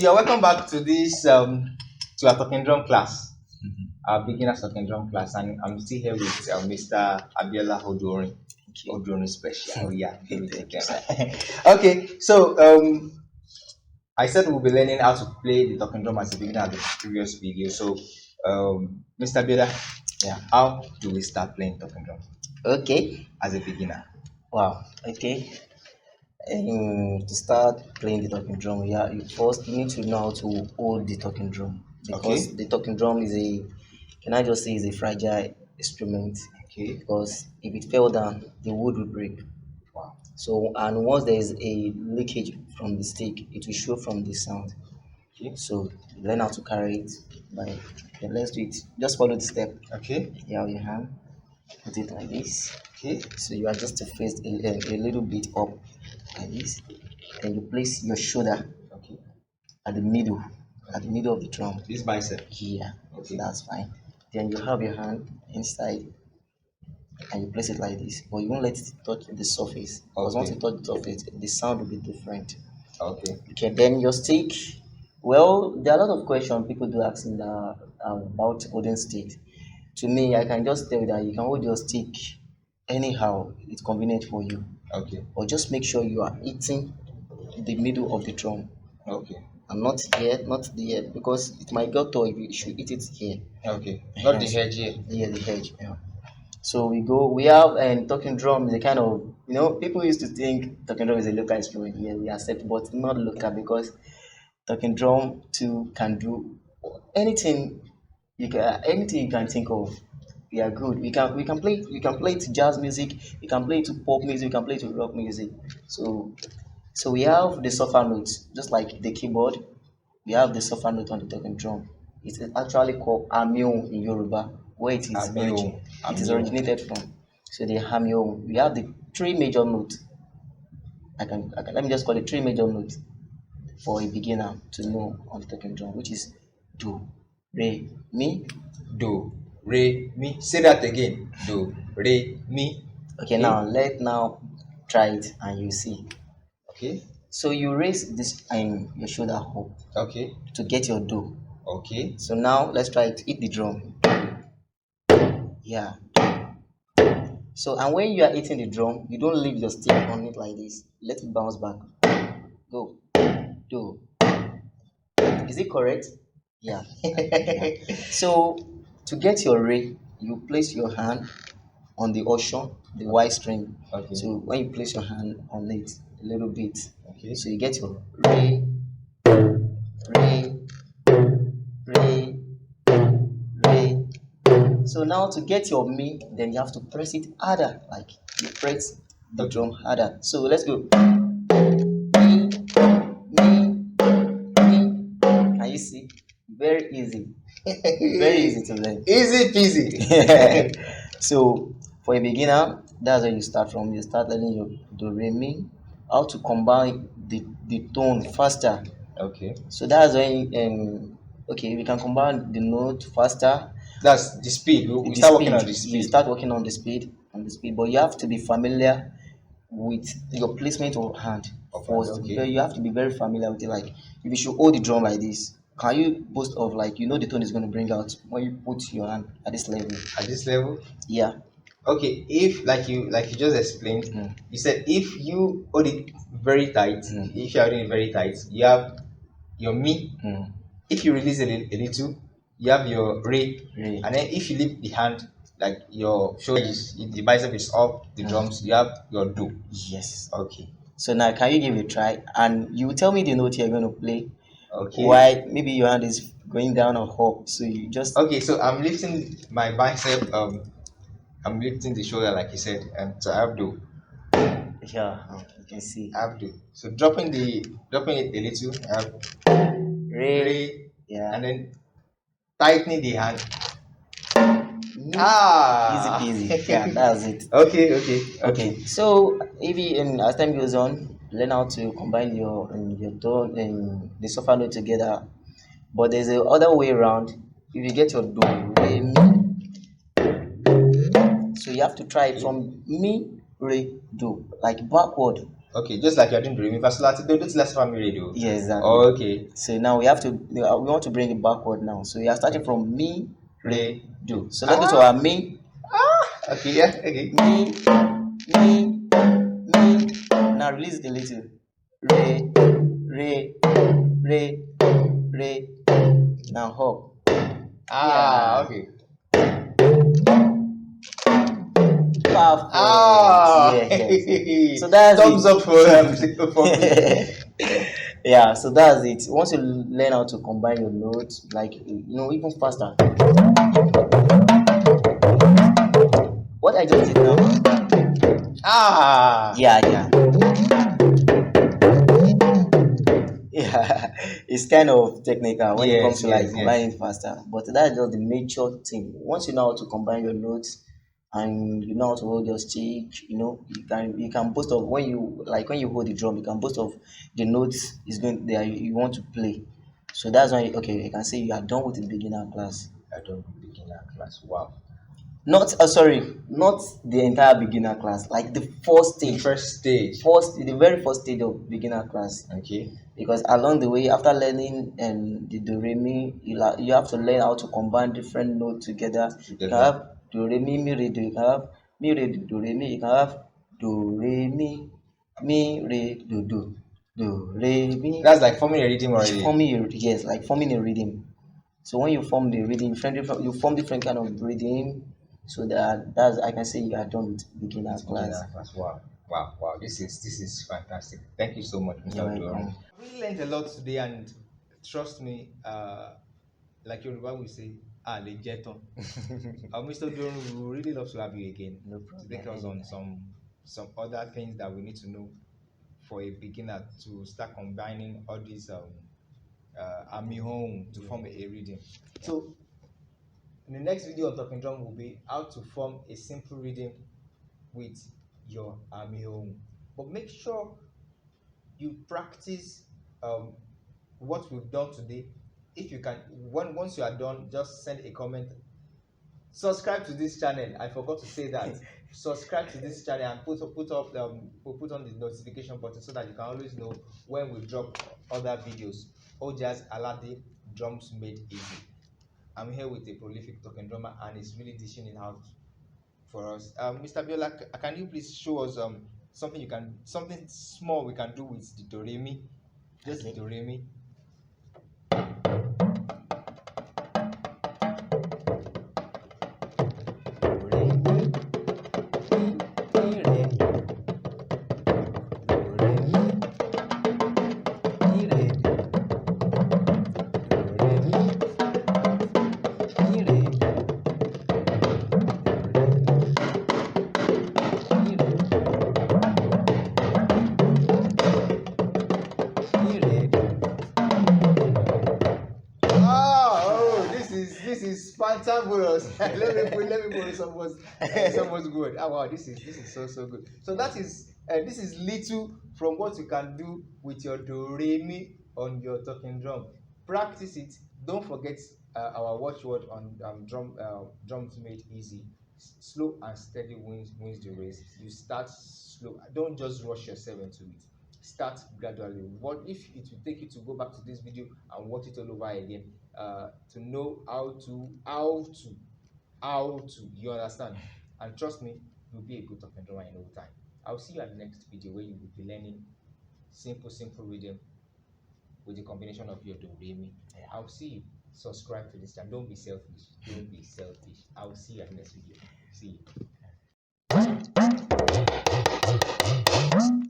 you're welcome back to this to our talking drum class, our beginner talking drum class, and I'm still here with Mr. Abiola Odori special. Oh yeah, give it to them. Okay, so I said we'll be learning how to play the talking drum as a beginner at the previous video. So Mr. Abiola, yeah, how do we start playing talking drum Okay. as a beginner? Wow. Okay. To start playing the talking drum, yeah, you need to know how to hold the talking drum because Okay, the talking drum is a, can I just say, is a fragile instrument okay, because if it fell down, the wood will break. wow, So, and once there is a leakage from the stick, it will show from the sound. okay, So, learn how to carry it by, okay, let's do it. Just follow the step. okay, Yeah, your hand, put it like this. okay, So you adjust the face a little bit up like this. Then you place your shoulder okay. at the middle, at the middle of the drum. This bicep. Here, Okay. that's fine. Then you have your hand inside and you place it like this, but you won't let it touch the surface because once Okay. it touch the surface, the sound will be different. Okay. Okay, then your stick. Well, there are a lot of questions people do asking about holding stick. To me, I can just tell you that you can hold your stick anyhow it's convenient for you, Okay. or just make sure you are hitting the middle of the drum Okay. and not here, not there, because it might get tough if you should hit it here. Okay. Not the Hence, hedge here. here the hedge. Yeah. So we have and talking drum is a kind of, people used to think talking drum is a local instrument. Yeah, we accept, but not local because talking drum too can do anything anything you can think of. We are good. We can play to jazz music, we can play to pop music, we can play to rock music. So we have the suffer notes, just like the keyboard. We have the suffer note on the talking drum. It is actually called amio in Yoruba, where Amio. it is Amio. originated from. So the amio, we have the three major notes. I can let me just call it three major notes for a beginner to know on the talking drum, which is do, re, mi. Do. Re. Mi. Say that again. Do. Re. Mi. Okay, Okay. now try it and you see. Okay. So you raise this your shoulder up Okay. to get your do. Okay. So now let's try it. Hit the drum. Yeah. So and when you are hitting the drum, you don't leave your stick on it like this. Let it bounce back. Go. Do. Is it correct? Yeah. Yeah. So to get your re, you place your hand on the ocean, the white string. Okay. So when you place your hand on it a little bit, Okay. so you get your re, re, re, re. So now to get your mi, then you have to press it harder, like you press the drum harder. So let's go. Mi, mi, mi. Can you see? Very easy. Very easy to learn. Easy peasy. So for a beginner, that's where you start from. You start learning your do re mi, how to combine the tone faster. Okay. So that's when okay, we can combine the note faster. That's the speed. We The start working speed, on the you speed. start working on the speed, but you have to be familiar with your placement of hand first. Okay. You have to be very familiar with it. Like if you should hold the drum like this, can you boast of, like, the tone is going to bring out when you put your hand at this level? At this level. Yeah. Okay. If like you just explained, Mm. you said if you hold it very tight, Mm. if you are holding it very tight, you have your mi. Mm. If you release a little, you have your re. Re. And then if you lift the hand, like your shoulder is, the bicep is up, the drums, you have your do. Yes. Okay. So now, can you give it a try? And you tell me the note you're going to play. Okay. Why? Maybe your hand is going down or up. So you just. Okay, so I'm lifting my bicep, I'm lifting the shoulder like you said, and so I have do. Yeah, you can see. I have do. So dropping it a little, I have Re. re, Yeah. and then tightening the hand. Easy Ah. peasy. Yeah, that's it. Okay. So if you, as time goes on, learn how to combine your tone and the sofa note together. But there's a other way around. If you get your do re mi, so you have to try it from mi re do, like backward. Okay, just like you're doing the Remi Fasolati, do this last family radio. Yeah, exactly. Oh, okay. So now we have to we want to bring it backward now. So we are starting Okay. from mi, re, Re. do. So let's go to Ah. our mi, Okay. Yeah. Okay. mi, mi, mi. Now release the little. Re, re, re, re. Now hop. Ah. Yeah. Okay. Perfect. Ah. Yes. So that's Thumbs up for for me. it. Yeah, so that's it. Once you learn how to combine your notes, like even faster. What I just did now. Ah. Yeah. Yeah, it's kind of technical when it comes Yes. to like Yes. Yes. combining faster, but that's just the major thing. Once you know how to combine your notes and you know how to hold your stick, you can boast of when you hold the drum, you can boast of the notes is going there you want to play. So that's why okay, you can say you are done with the beginner class. I don't beginner class. Wow. Not sorry, not the entire beginner class, like the first The stage, first stage. the very first stage of beginner class. Okay. Because along the way, after learning the Do Re Mi, you have to learn how to combine different notes together. You can Together. have Do Re Mi Mi Re Do. You can have Mi Re Do Do Re Mi. You can have Do Re Mi Mi Re Do Do Do Re Mi. That's like forming a rhythm It's already. forming a yes, like forming a rhythm. So when you form the rhythm, you form different kind of rhythm. So that's I can say you are done with beginner It's class. beginner class. Wow. Wow. Wow. This is fantastic. Thank you so much, Mr. You're Odoron. welcome. I really learned a lot today, and trust me, like Yoruba will say, le jeton. Mr. Odoron, we would really love to have you again No to problem. take us on Anytime. some other things that we need to know for a beginner to start combining all these army home to form a reading. So in the next video on talking drum will be how to form a simple reading with your army home. But make sure you practice what we've done today. If you can, once you are done, just send a comment. Subscribe to this channel. I forgot to say that. Subscribe to this channel and put on the notification button so that you can always know when we drop other videos. Ojas Alade Drums Made Easy. I'm here with a prolific talking drummer and he's really dishing it out for us. Mr. Biola, can you please show us something small we can do with the Do Re Mi? Just the Okay. Do Re Mi. Oh, this is fantabulous. let me put someone's good. Oh wow, this is so good. So that is this is little from what you can do with your Do Re Mi on your talking drum. Practice it. Don't forget our watchword on drums made easy. Slow and steady wins the race. You start slow. Don't just rush yourself into it. Start gradually. What if it will take you to go back to this video and watch it all over again to know how to you understand, and trust me, you'll be a good talking drummer in no time. I'll see you at the next video where you will be learning simple rhythm with the combination of your Do Re Mi. I'll see you. Subscribe to this channel. Don't be selfish. Don't be selfish. I'll see you at the next video. See you.